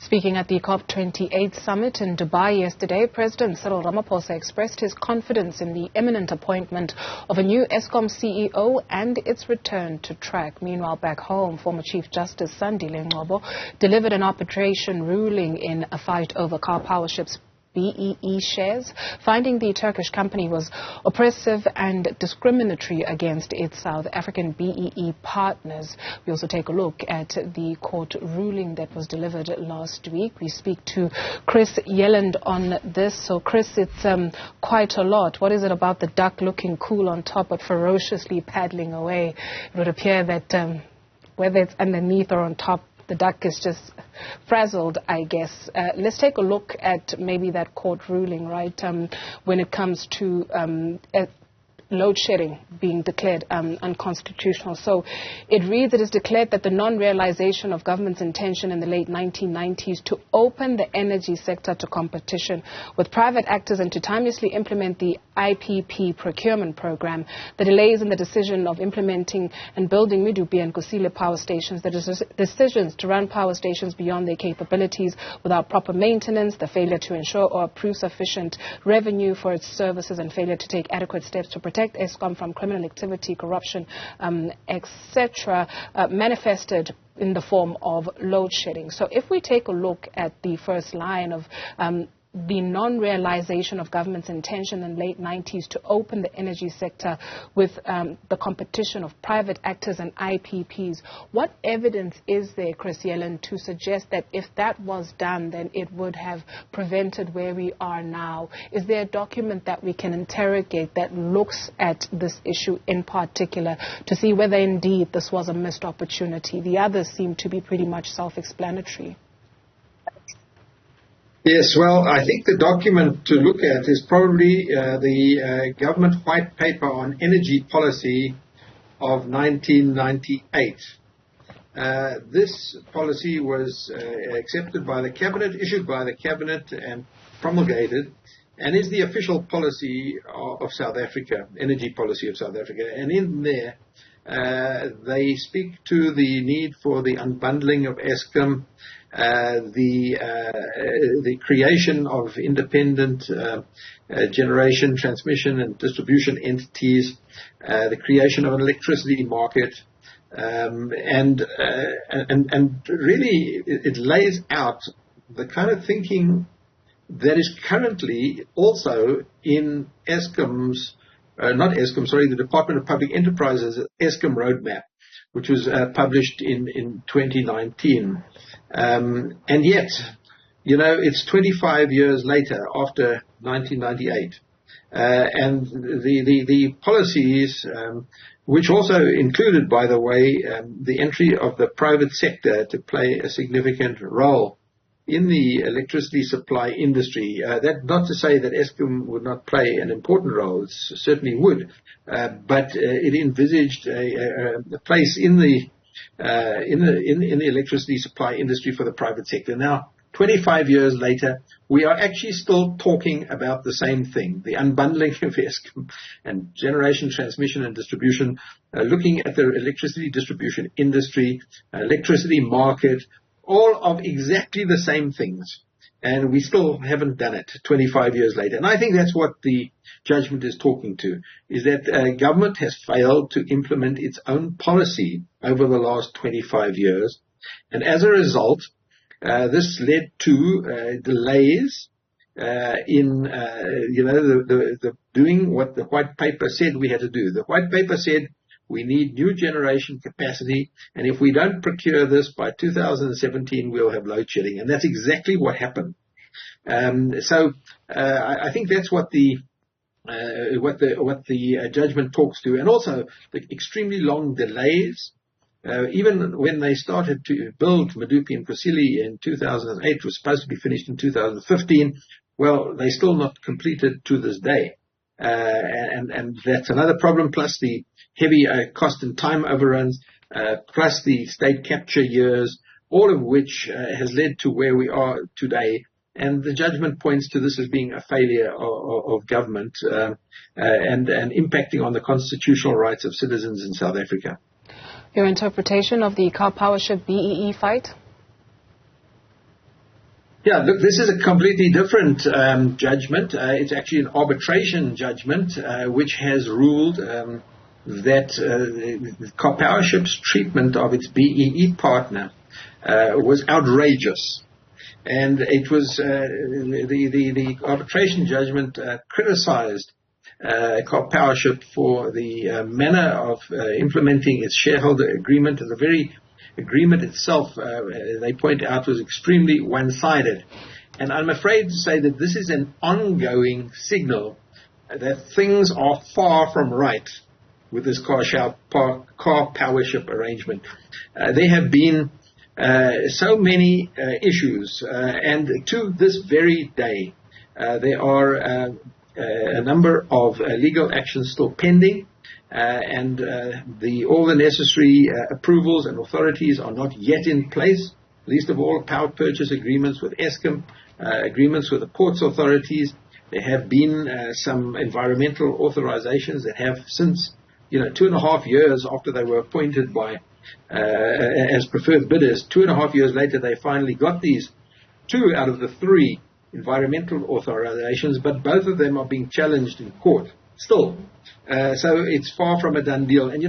Speaking at the COP28 summit in Dubai yesterday, President Cyril Ramaphosa expressed his confidence in the imminent appointment of a new Eskom CEO and its return to track. Meanwhile, back home, former Chief Justice Sandile Ngcobo delivered an arbitration ruling in a fight over Car Power Ship's BEE shares, finding the Turkish company was oppressive and discriminatory against its South African BEE partners. We also take a look at the court ruling that was delivered last week. We speak to Chris Yelland on this. So, Chris, it's quite a lot. What is it about the duck looking cool on top but ferociously paddling away? It would appear that whether it's underneath or on top, the duck is just frazzled, I guess. Let's take a look at maybe that court ruling, right, when it comes to load shedding being declared unconstitutional. So it reads, it is declared that the non-realization of government's intention in the late 1990s to open the energy sector to competition with private actors and to timelessly implement the IPP procurement program, the delays in the decision of implementing and building Medupi and Kusile power stations, the decisions to run power stations beyond their capabilities without proper maintenance, the failure to ensure or approve sufficient revenue for its services, and failure to take adequate steps to protect Eskom from criminal activity, corruption, etc., manifested in the form of load shedding. So if we take a look at the first line of the non-realization of government's intention in the late 90s to open the energy sector with the competition of private actors and IPPs. What evidence is there, Chris Yelland, to suggest that if that was done, then it would have prevented where we are now? Is there a document that we can interrogate that looks at this issue in particular to see whether indeed this was a missed opportunity? The others seem to be pretty much self-explanatory. Yes, well, I think the document to look at is probably the government white paper on energy policy of 1998. This policy was accepted by the cabinet, issued by the cabinet and promulgated, and is the official policy of South Africa, energy policy of South Africa. And in there, they speak to the need for the unbundling of Eskom, the creation of independent generation, transmission and distribution entities, the creation of an electricity market, and really it lays out the kind of thinking that is currently also in Eskom's, the Department of Public Enterprises Eskom roadmap, which was published in 2019. And yet, you know, it's 25 years later, after 1998. And the policies, which also included, by the way, the entry of the private sector to play a significant role in the electricity supply industry. That not to say that Eskom would not play an important role, it certainly would, but it envisaged a place in the electricity supply industry for the private sector. Now, 25 years later, we are actually still talking about the same thing, the unbundling of Eskom and generation, transmission and distribution, looking at the electricity distribution industry, electricity market, all of exactly the same things. And we still haven't done it 25 years later. And I think that's what the judgment is talking to, is that government has failed to implement its own policy over the last 25 years. And as a result, this led to delays in, the doing what the white paper said we had to do. The white paper said we need new generation capacity, and if we don't procure this by 2017, we'll have load shedding. And that's exactly what happened. So I think that's what the judgment talks to, and also the extremely long delays. Even when they started to build Medupi and Kusile in 2008, was supposed to be finished in 2015. Well, they're still not completed to this day. And that's another problem, plus the heavy cost and time overruns, plus the state capture years, all of which has led to where we are today. And the judgment points to this as being a failure of government and impacting on the constitutional rights of citizens in South Africa. Your interpretation of the Car Power Ship BEE fight? Yeah, look, this is a completely different judgment. It's actually an arbitration judgment which has ruled that Powership's treatment of its BEE partner was outrageous. And it was the arbitration judgment criticized Powership for the manner of implementing its shareholder agreement, and the very agreement itself, they point out, was extremely one-sided. And I'm afraid to say that this is an ongoing signal that things are far from right with this car powership arrangement. There have been so many issues, and to this very day, there are a number of legal actions still pending, and all the necessary approvals and authorities are not yet in place, least of all power purchase agreements with Eskom, agreements with the ports authorities. There have been some environmental authorizations that have since, 2.5 years after they were appointed by as preferred bidders, 2.5 years later they finally got these 2 out of the 3 environmental authorizations, but both of them are being challenged in court still. So it's far from a done deal. And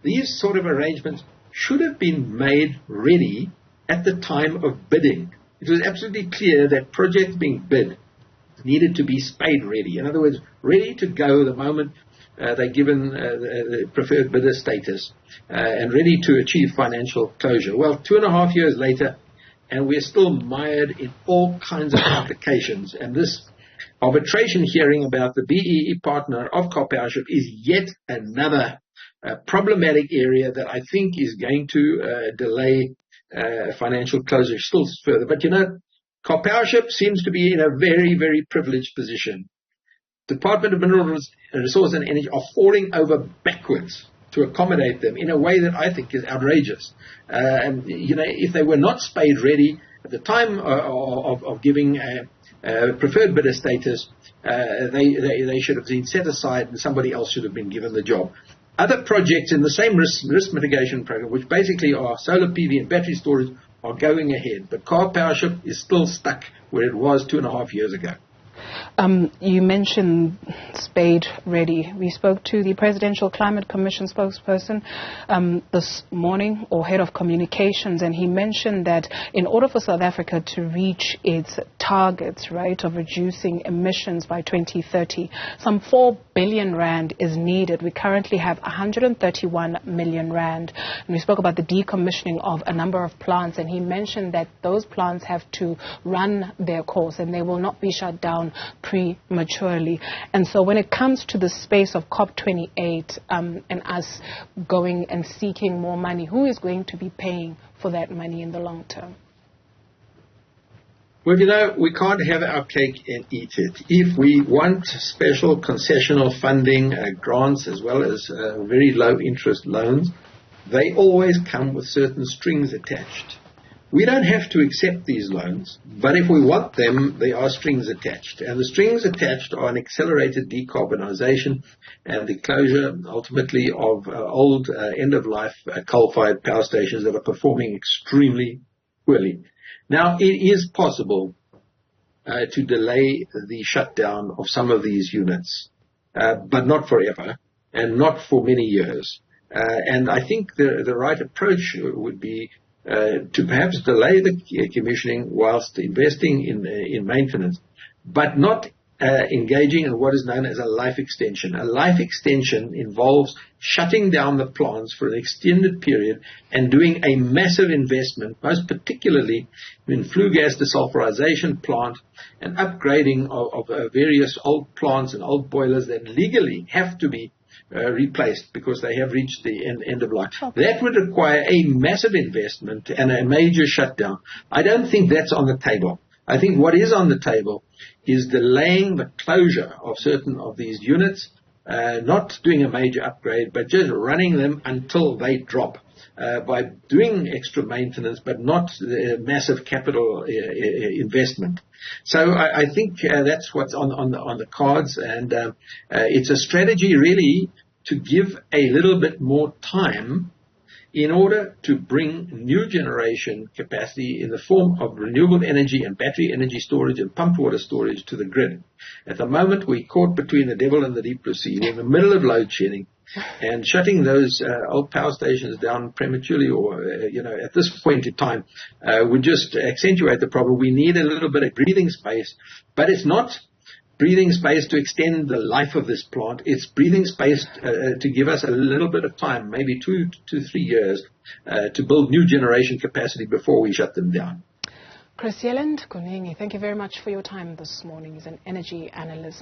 these sort of arrangements should have been made ready at the time of bidding. It was absolutely clear that projects being bid needed to be spade ready. In other words, ready to go the moment they're given the preferred bidder status and ready to achieve financial closure. Well, 2.5 years later, and we're still mired in all kinds of complications. And this arbitration hearing about the BEE partner of Powership is yet another problematic area that I think is going to delay financial closure still further. But Powership seems to be in a very, very privileged position. Department of Mineral Resources and Energy are falling over backwards to accommodate them in a way that I think is outrageous. And if they were not spade ready at the time of giving preferred bidder status, they should have been set aside and somebody else should have been given the job. Other projects in the same risk mitigation program, which basically are solar PV and battery storage, are going ahead. But Powership is still stuck where it was 2.5 years ago. You mentioned spade ready. We spoke to the Presidential Climate Commission spokesperson this morning, or head of communications, and he mentioned that in order for South Africa to reach its targets, right, of reducing emissions by 2030, some 4 billion rand is needed. We currently have 131 million rand. And we spoke about the decommissioning of a number of plants, and he mentioned that those plants have to run their course and they will not be shut down prematurely. And so when it comes to the space of COP28 and us going and seeking more money, who is going to be paying for that money in the long term? Well, we can't have our cake and eat it. If we want special concessional funding, grants, as well as very low interest loans, they always come with certain strings attached. We don't have to accept these loans, but if we want them, there are strings attached. And the strings attached are an accelerated decarbonization and the closure, ultimately, of old end-of-life coal-fired power stations that are performing extremely poorly. Now, it is possible to delay the shutdown of some of these units, but not forever and not for many years. And I think the right approach would be to perhaps delay the commissioning whilst investing in maintenance, but not engaging in what is known as a life extension. A life extension involves shutting down the plants for an extended period and doing a massive investment, most particularly in flue gas desulfurization plant and upgrading of various old plants and old boilers that legally have to be replaced because they have reached the end of life. Okay. That would require a massive investment and a major shutdown. I don't think that's on the table. I think what is on the table is delaying the closure of certain of these units, not doing a major upgrade, but just running them until they drop by doing extra maintenance, but not massive capital investment. So I think that's what's on the cards, and it's a strategy really to give a little bit more time in order to bring new generation capacity in the form of renewable energy and battery energy storage and pumped water storage to the grid. At the moment, we're caught between the devil and the deep blue sea. We're in the middle of load shedding, and shutting those old power stations down prematurely or, at this point in time would just accentuate the problem. We need a little bit of breathing space, but it's not breathing space to extend the life of this plant. It's breathing space to give us a little bit of time, maybe 2 to 3 years, to build new generation capacity before we shut them down. Chris Yelland, Kunengi, thank you very much for your time this morning. He's an energy analyst.